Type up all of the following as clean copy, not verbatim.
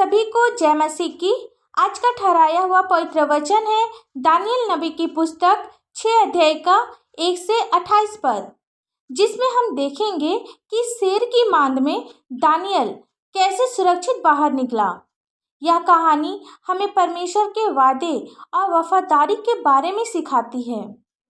सभी को जय मसीह की। आज का ठहराया हुआ पवित्र वचन है दानियल नबी की पुस्तक 6 अध्याय का 1 से 28 पद, जिसमें हम देखेंगे कि शेर की मांद में दानियल कैसे सुरक्षित बाहर निकला। यह कहानी हमें परमेश्वर के वादे और वफादारी के बारे में सिखाती है।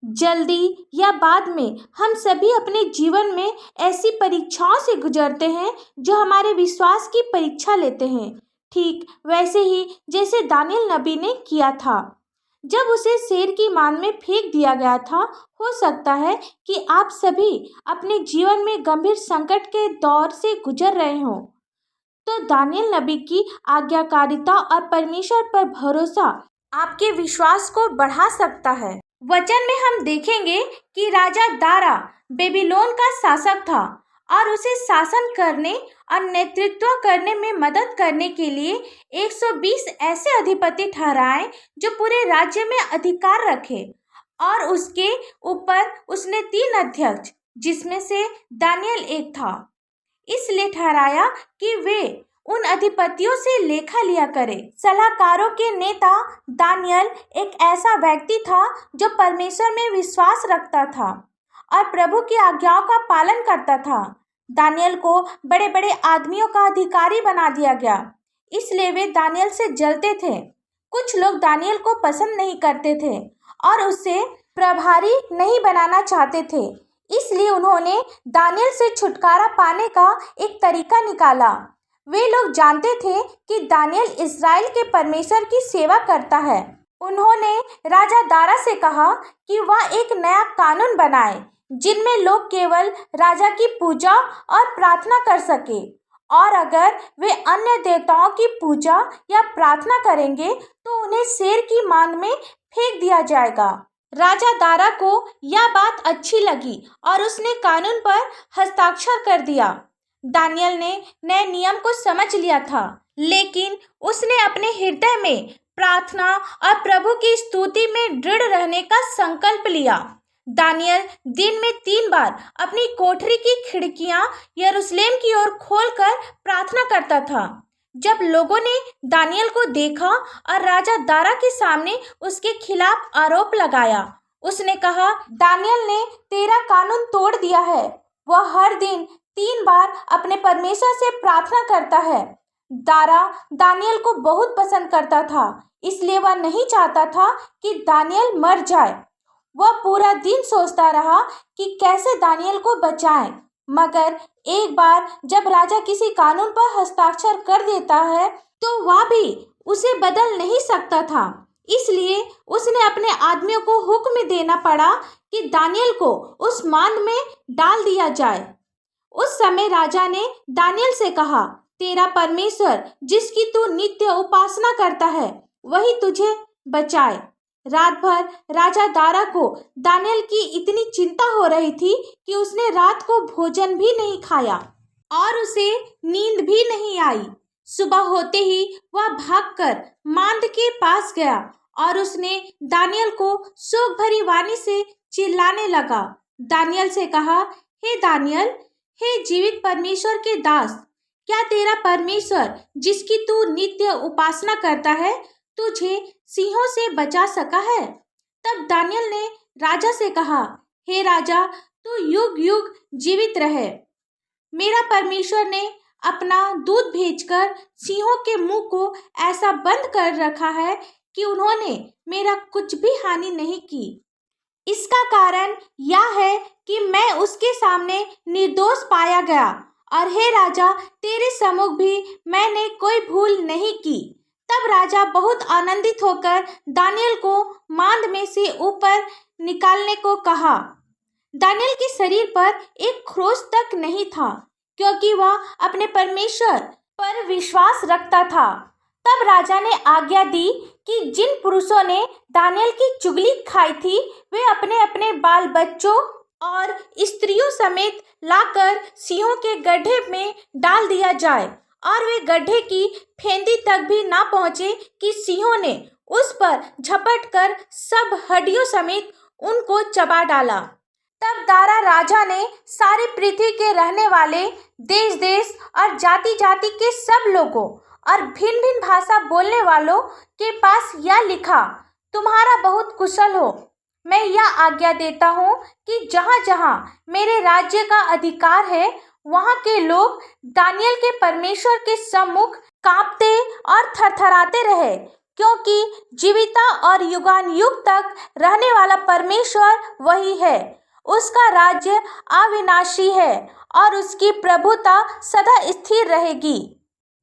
जल्दी या बाद में हम सभी अपने जीवन में ऐसी परीक्षाओं से गुजरते हैं जो हमारे विश्वास की परीक्षा लेते हैं, ठीक वैसे ही जैसे दानियल नबी ने किया था जब उसे शेर की मांद में फेंक दिया गया था। हो सकता है कि आप सभी अपने जीवन में गंभीर संकट के दौर से गुजर रहे हों, तो दानियल नबी की आज्ञाकारिता और परमेश्वर पर भरोसा आपके विश्वास को बढ़ा सकता है। वचन में हम देखेंगे कि राजा दारा बेबीलोन का शासक था और उसे शासन करने और नेतृत्व करने में मदद करने के लिए 120 ऐसे अधिपति ठहराए जो पूरे राज्य में अधिकार रखे, और उसके ऊपर उसने 3 अध्यक्ष जिसमें से दानियल एक था, इसलिए ठहराया कि वे उन अधिपतियों से लेखा लिया करे। सलाहकारों के नेता दानियल एक ऐसा व्यक्ति था जो परमेश्वर में विश्वास रखता था और प्रभु की आज्ञाओं का पालन करता था। दानियल को बड़े बड़े आदमियों का अधिकारी बना दिया गया, इसलिए वे दानियल से जलते थे। कुछ लोग दानियल को पसंद नहीं करते थे और उसे प्रभारी नहीं बनाना चाहते थे, इसलिए उन्होंने दानियल से छुटकारा पाने का एक तरीका निकाला। वे लोग जानते थे कि दानियल इस्राएल के परमेश्वर की सेवा करता है। उन्होंने राजा दारा से कहा कि वह एक नया कानून बनाए जिनमें लोग केवल राजा की पूजा और प्रार्थना कर सके, और अगर वे अन्य देवताओं की पूजा या प्रार्थना करेंगे तो उन्हें शेर की मांद में फेंक दिया जाएगा। राजा दारा को यह बात अच्छी लगी और उसने कानून पर हस्ताक्षर कर दिया। दानियल ने नए नियम को समझ लिया था, लेकिन उसने अपने हृदय में प्रार्थना और प्रभु की स्तुति में दृढ़ रहने का संकल्प लिया। दानियल दिन में 3 बार अपनी कोठरी की खिड़कियां यरूशलेम की ओर खोलकर प्रार्थना करता था। जब लोगों ने दानियल को देखा और राजा दारा के सामने उसके खिलाफ आरोप लगाया, उसने कहा, दानियल ने तेरा कानून तोड़ दिया है। वह हर दिन 3 बार अपने परमेश्वर से प्रार्थना करता है। दारा दानियल को बहुत पसंद करता था, इसलिए वह नहीं चाहता था कि दानियल मर जाए। वह पूरा दिन सोचता रहा कि कैसे दानियल को बचाएं, मगर एक बार जब राजा किसी कानून पर हस्ताक्षर कर देता है तो वह भी उसे बदल नहीं सकता था, इसलिए उसने अपने आदमियों को हुक्म देना पड़ा कि दानियल को उस मांद में डाल दिया जाए। उस समय राजा ने दानियल से कहा, तेरा परमेश्वर जिसकी तू नित्य उपासना करता है वही तुझे बचाए। रात भर राजा दारा को दानियल की इतनी चिंता हो रही थी कि उसने रात को भोजन भी नहीं खाया और उसे नींद भी नहीं आई। सुबह होते ही वह भागकर मांद के पास गया और उसने दानियल को शोक भरी वाणी से चिल्लाने लगा। दानियल से कहा, हे दानियल, हे जीवित परमेश्वर के दास, क्या तेरा परमेश्वर जिसकी तू नित्य उपासना करता है तुझे सिंहों से बचा सका है? तब दानियल ने राजा से कहा, हे राजा, तू युग युग जीवित रहे। मेरा परमेश्वर ने अपना दूत भेजकर सिंहों के मुंह को ऐसा बंद कर रखा है कि उन्होंने मेरा कुछ भी हानि नहीं की। इसका कारण यह है कि मैं उसके सामने निर्दोष पाया गया, और हे राजा, तेरे सम्मुख भी मैंने कोई भूल नहीं की। तब राजा बहुत आनंदित होकर दानियल को मांद में से ऊपर निकालने को कहा। दानियल के शरीर पर एक खरोंच तक नहीं था, क्योंकि वह अपने परमेश्वर पर विश्वास रखता था। तब राजा ने आज्ञा दी कि जिन पुरुषों ने दानियल की चुगली खाई थी वे अपने अपने बाल बच्चों और स्त्रियों समेत लाकर सिंहों के गड्ढे में डाल दिया जाए, और वे गड्ढे की फेंदी तक भी ना पहुँचे कि सिंहों ने उस पर झपट कर सब हड्डियों समेत उनको चबा डाला। तब दारा राजा ने सारी पृथ्वी के रहने वाले देश देश और जाति जाति के सब लोगों और भिन्न भिन्न भाषा बोलने वालों के पास यह लिखा, तुम्हारा बहुत कुशल हो। मैं यह आज्ञा देता हूँ कि जहाँ जहाँ मेरे राज्य का अधिकार है वहाँ के लोग दानियेल के परमेश्वर के सम्मुख कांपते और थरथराते रहे, क्योंकि जीविता और युगानुयुग तक रहने वाला परमेश्वर वही है। उसका राज्य अविनाशी है और उसकी प्रभुता सदा स्थिर रहेगी।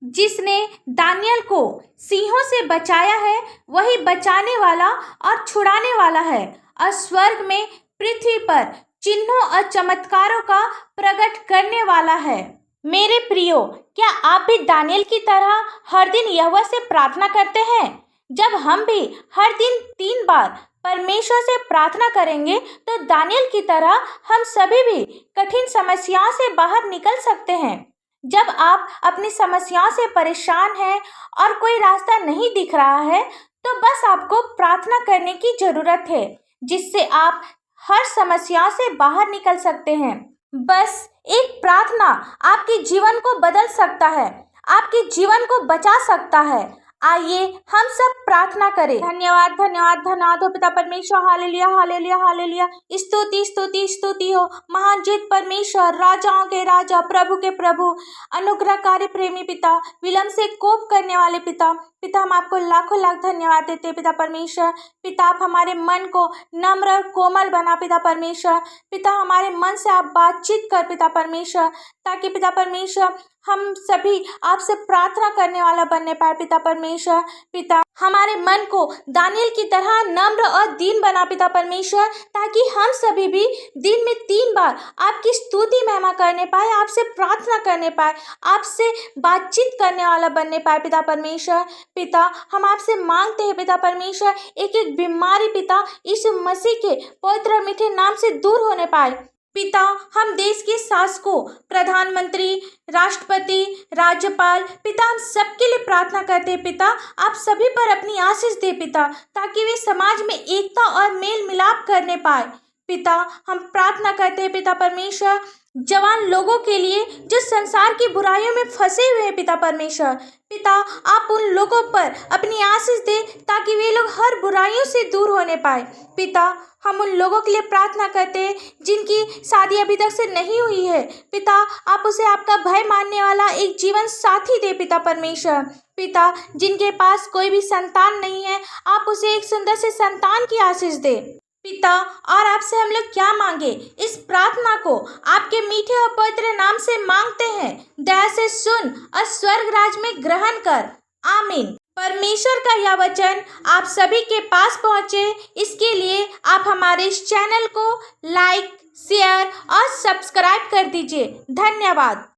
जिसने दानियेल को सिंहों से बचाया है वही बचाने वाला और छुड़ाने वाला है, और स्वर्ग में पृथ्वी पर चिन्हों और चमत्कारों का प्रकट करने वाला है। मेरे प्रियो, क्या आप भी दानियेल की तरह हर दिन यहोवा से प्रार्थना करते हैं? जब हम भी हर दिन 3 बार परमेश्वर से प्रार्थना करेंगे तो दानियेल की तरह हम सभी भी कठिन समस्याओं से बाहर निकल सकते हैं। जब आप अपनी समस्याओं से परेशान हैं और कोई रास्ता नहीं दिख रहा है, तो बस आपको प्रार्थना करने की जरूरत है, जिससे आप हर समस्या से बाहर निकल सकते हैं। बस एक प्रार्थना आपके जीवन को बदल सकता है, आपके जीवन को बचा सकता है। आइए हम सब प्रार्थना करें। धन्यवाद धन्यवाद धन्यवाद हो पिता परमेश्वर, हालेलुया हालेलुया हालेलुया। स्तुति स्तुति स्तुति हो महान जीत परमेश्वर, राजाओं के राजा, प्रभु के प्रभु, अनुग्रहकारी प्रेमी पिता, विलम्ब से कोप करने वाले पिता। पिता, हम आपको लाखों लाख धन्यवाद देते पिता परमेश्वर। पिता, आप हमारे मन को नम्र और कोमल बना पिता परमेश्वर। पिता, हमारे मन से आप बातचीत कर पिता परमेश्वर, ताकि पिता परमेश्वर हम सभी आपसे प्रार्थना करने वाला बनने पाए पिता परमेश्वर। पिता, हमारे मन को दानियेल की तरह नम्र और दीन बना पिता परमेश्वर, ताकि हम सभी भी दिन में 3 बार आपकी स्तुति महिमा करने पाए, आपसे प्रार्थना करने पाए, आपसे बातचीत करने वाला बनने पाए पिता परमेश्वर। पिता, हम आपसे मांगते हैं पिता परमेश्वर, एक एक बीमारी पिता यीशु मसीह के पवित्र और मीठे नाम से दूर होने पाए। पिता, हम देश के शासकों, प्रधानमंत्री, राष्ट्रपति, राज्यपाल, पिता, हम सबके लिए प्रार्थना करते हैं पिता, आप सभी पर अपनी आशीष दे पिता, ताकि वे समाज में एकता और मेल मिलाप करने पाए। पिता, हम प्रार्थना करते हैं पिता परमेश्वर, जवान लोगों के लिए जो संसार की बुराइयों में फंसे हुए हैं पिता परमेश्वर। पिता, आप उन लोगों पर अपनी आशीष दे, ताकि वे लोग हर बुराइयों से दूर होने पाए। पिता, हम उन लोगों के लिए प्रार्थना करते हैं जिनकी शादी अभी तक से नहीं हुई है। पिता, आप उसे आपका भय मानने वाला एक जीवन साथी दे पिता परमेश्वर। पिता, जिनके पास कोई भी संतान नहीं है, आप उसे एक सुंदर से संतान की आशीष दे पिता। और आपसे हम लोग क्या मांगे, इस प्रार्थना को आपके मीठे और पवित्र नाम से मांगते हैं। दया से सुन और स्वर्ग राज में ग्रहण कर। आमीन। परमेश्वर का यह वचन आप सभी के पास पहुंचे, इसके लिए आप हमारे इस चैनल को लाइक, शेयर और सब्सक्राइब कर दीजिए। धन्यवाद।